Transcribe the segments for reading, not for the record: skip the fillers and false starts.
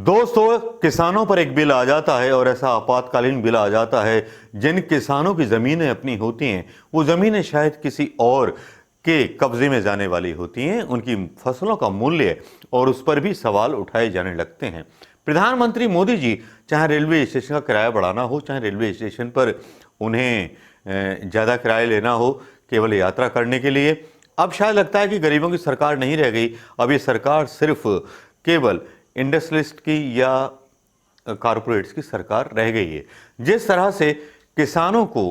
दोस्तों, किसानों पर एक बिल आ जाता है और ऐसा आपातकालीन बिल आ जाता है। जिन किसानों की ज़मीनें अपनी होती हैं, वो ज़मीनें शायद किसी और के कब्जे में जाने वाली होती हैं। उनकी फसलों का मूल्य और उस पर भी सवाल उठाए जाने लगते हैं। प्रधानमंत्री मोदी जी चाहे रेलवे स्टेशन का किराया बढ़ाना हो, चाहे रेलवे स्टेशन पर उन्हें ज़्यादा किराया लेना हो केवल यात्रा करने के लिए, अब शायद लगता है कि गरीबों की सरकार नहीं रह गई। अब ये सरकार सिर्फ केवल इंडस्ट्रियलिस्ट की या कॉरपोरेट्स की सरकार रह गई है। जिस तरह से किसानों को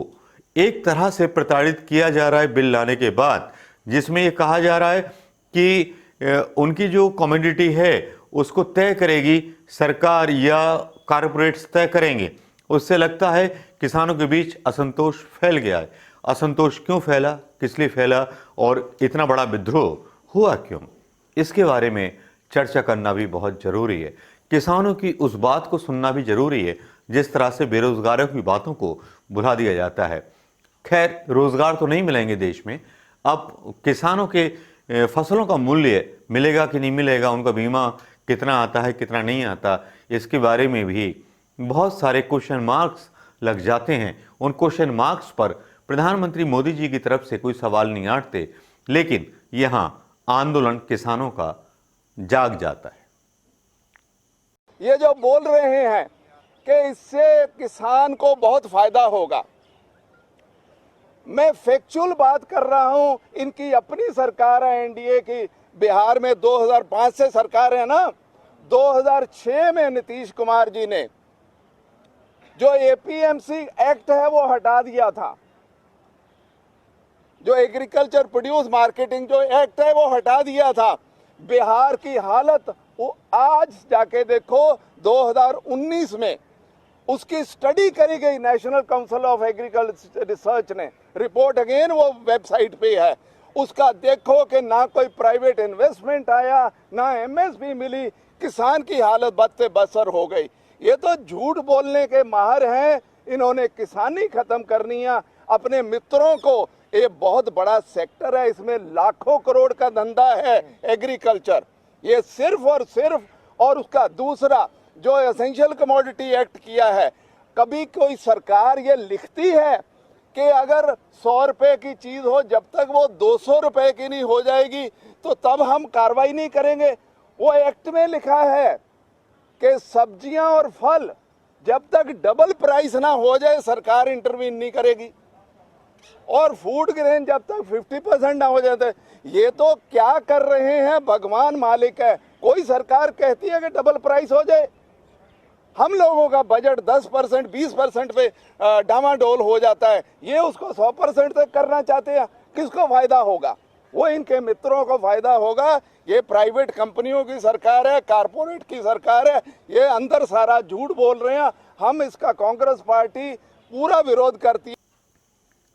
एक तरह से प्रताड़ित किया जा रहा है बिल लाने के बाद, जिसमें ये कहा जा रहा है कि उनकी जो कमोडिटी है उसको तय करेगी सरकार या कॉरपोरेट्स तय करेंगे, उससे लगता है किसानों के बीच असंतोष फैल गया है। असंतोष क्यों फैला, किस लिए फैला और इतना बड़ा विद्रोह हुआ क्यों, इसके बारे में चर्चा करना भी बहुत ज़रूरी है। किसानों की उस बात को सुनना भी ज़रूरी है जिस तरह से बेरोज़गारों की बातों को भुला दिया जाता है। खैर, रोज़गार तो नहीं मिलेंगे देश में। अब किसानों के फसलों का मूल्य मिलेगा कि नहीं मिलेगा, उनका बीमा कितना आता है कितना नहीं आता, इसके बारे में भी बहुत सारे क्वेश्चन मार्क्स लग जाते हैं। उन क्वेश्चन मार्क्स पर प्रधानमंत्री मोदी जी की तरफ से कोई सवाल नहीं आते, लेकिन यहाँ आंदोलन किसानों का जाग जाता है। ये जो बोल रहे हैं कि इससे किसान को बहुत फायदा होगा, मैं फैक्चुअल बात कर रहा हूं। इनकी अपनी सरकार है एनडीए की, बिहार में 2005 से सरकार है ना। 2006 में नीतीश कुमार जी ने जो एपीएमसी एक्ट है वो हटा दिया था, जो एग्रीकल्चर प्रोड्यूस मार्केटिंग जो एक्ट है वो हटा दिया था। बिहार की हालत वो आज जाके देखो 2019 में उसकी स्टडी करी गई national council of agriculture research ने, रिपोर्ट अगेन वो वेबसाइट पे है। उसका देखो कि ना कोई प्राइवेट इन्वेस्टमेंट आया, ना एमएसपी मिली, किसान की हालत बद से बदतर हो गई। ये तो झूठ बोलने के माहिर हैं। इन्होंने किसानी खत्म करनी है। अपने मित्रों को, ये बहुत बड़ा सेक्टर है, इसमें लाखों करोड़ का धंधा है एग्रीकल्चर, ये सिर्फ और सिर्फ। और उसका दूसरा जो एसेंशियल कमोडिटी एक्ट किया है, कभी कोई सरकार ये लिखती है कि अगर 100 रुपए की चीज हो, जब तक वो 200 रुपए की नहीं हो जाएगी तो तब हम कार्रवाई नहीं करेंगे। वो एक्ट में लिखा है कि सब्जियां और फल जब तक डबल प्राइस ना हो जाए सरकार इंटरवीन नहीं करेगी, और फूड ग्रेन जब तक 50% ना हो जाते। ये तो क्या कर रहे हैं, भगवान मालिक है। कोई सरकार कहती है कि डबल प्राइस हो जाए, हम लोगों का बजट 10% 20% पे डामाडोल हो जाता है, ये उसको 100% तक करना चाहते हैं। किसको फायदा होगा? वो इनके मित्रों को फायदा होगा। ये प्राइवेट कंपनियों की सरकार है, कारपोरेट की सरकार है। ये अंदर सारा झूठ बोल रहे हैं। हम इसका कांग्रेस पार्टी पूरा विरोध करती है।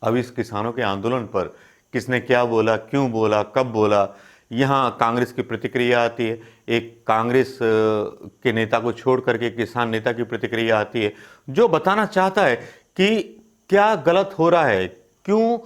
अब इस किसानों के आंदोलन पर किसने क्या बोला, क्यों बोला, कब बोला, यहाँ कांग्रेस की प्रतिक्रिया आती है। एक कांग्रेस के नेता को छोड़ करके किसान नेता की प्रतिक्रिया आती है, जो बताना चाहता है कि क्या गलत हो रहा है, क्यों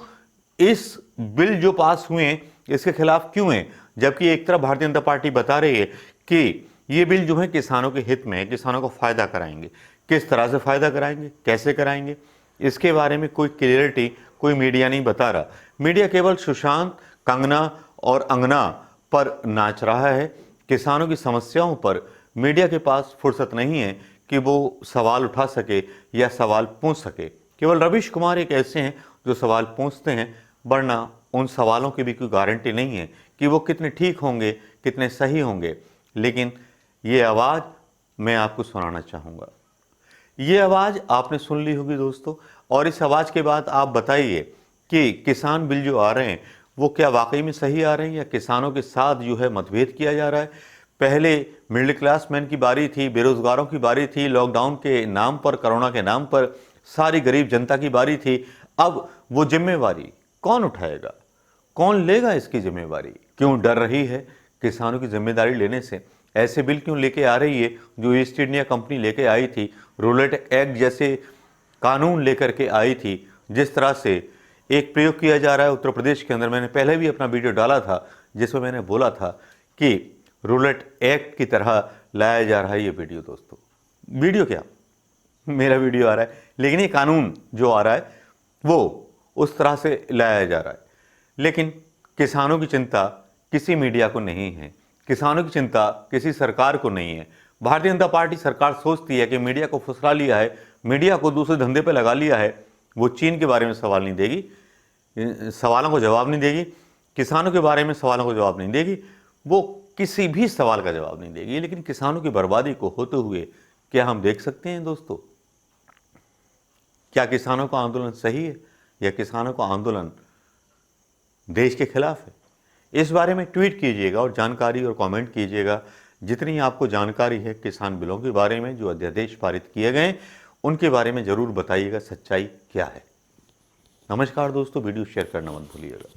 इस बिल जो पास हुए हैं इसके खिलाफ क्यों है। जबकि एक तरफ भारतीय जनता पार्टी बता रही है कि ये बिल जो है किसानों के हित में है, किसानों को फायदा कराएंगे। किस तरह से फायदा कराएंगे, कैसे कराएंगे, इसके बारे में कोई क्लियरिटी कोई मीडिया नहीं बता रहा। मीडिया केवल सुशांत, कंगना और अंगना पर नाच रहा है। किसानों की समस्याओं पर मीडिया के पास फुर्सत नहीं है कि वो सवाल उठा सके या सवाल पूछ सके। केवल रवीश कुमार एक ऐसे हैं जो सवाल पूछते हैं, वरना उन सवालों की भी कोई गारंटी नहीं है कि वो कितने ठीक होंगे, कितने सही होंगे। लेकिन ये आवाज़ मैं आपको सुनाना चाहूँगा। ये आवाज़ आपने सुन ली होगी दोस्तों, और इस आवाज़ के बाद आप बताइए कि किसान बिल जो आ रहे हैं वो क्या वाकई में सही आ रहे हैं या किसानों के साथ जो है मतभेद किया जा रहा है। पहले मिडिल क्लास मैन की बारी थी, बेरोजगारों की बारी थी, लॉकडाउन के नाम पर, कोरोना के नाम पर सारी गरीब जनता की बारी थी। अब वो जिम्मेवारी कौन उठाएगा, कौन लेगा इसकी जिम्मेवारी? क्यों डर रही है किसानों की जिम्मेदारी लेने से? ऐसे बिल क्यों लेके आ रही है जो ईस्ट इंडिया कंपनी लेके आई थी, रूलेट एक्ट जैसे कानून लेकर के आई थी। जिस तरह से एक प्रयोग किया जा रहा है उत्तर प्रदेश के अंदर, मैंने पहले भी अपना वीडियो डाला था जिसमें मैंने बोला था कि रूलेट एक्ट की तरह लाया जा रहा है ये वीडियो। दोस्तों वीडियो क्या, मेरा वीडियो आ रहा है, लेकिन ये कानून जो आ रहा है वो उस तरह से लाया जा रहा है। लेकिन किसानों की चिंता किसी मीडिया को नहीं है, किसानों की चिंता किसी सरकार को नहीं है। भारतीय जनता पार्टी सरकार सोचती है कि मीडिया को फुसला लिया है, मीडिया को दूसरे धंधे पे लगा लिया है, वो चीन के बारे में सवाल नहीं देगी, सवालों को जवाब नहीं देगी, किसानों के बारे में सवालों को जवाब नहीं देगी, वो किसी भी सवाल का जवाब नहीं देगी। लेकिन किसानों की बर्बादी को होते हुए क्या हम देख सकते हैं दोस्तों? क्या किसानों का आंदोलन सही है या किसानों का आंदोलन देश के खिलाफ है? इस बारे में ट्वीट कीजिएगा और जानकारी और कमेंट कीजिएगा। जितनी आपको जानकारी है किसान बिलों के बारे में जो अध्यादेश पारित किए गए उनके बारे में ज़रूर बताइएगा, सच्चाई क्या है। नमस्कार दोस्तों, वीडियो शेयर करना मत भूलिएगा।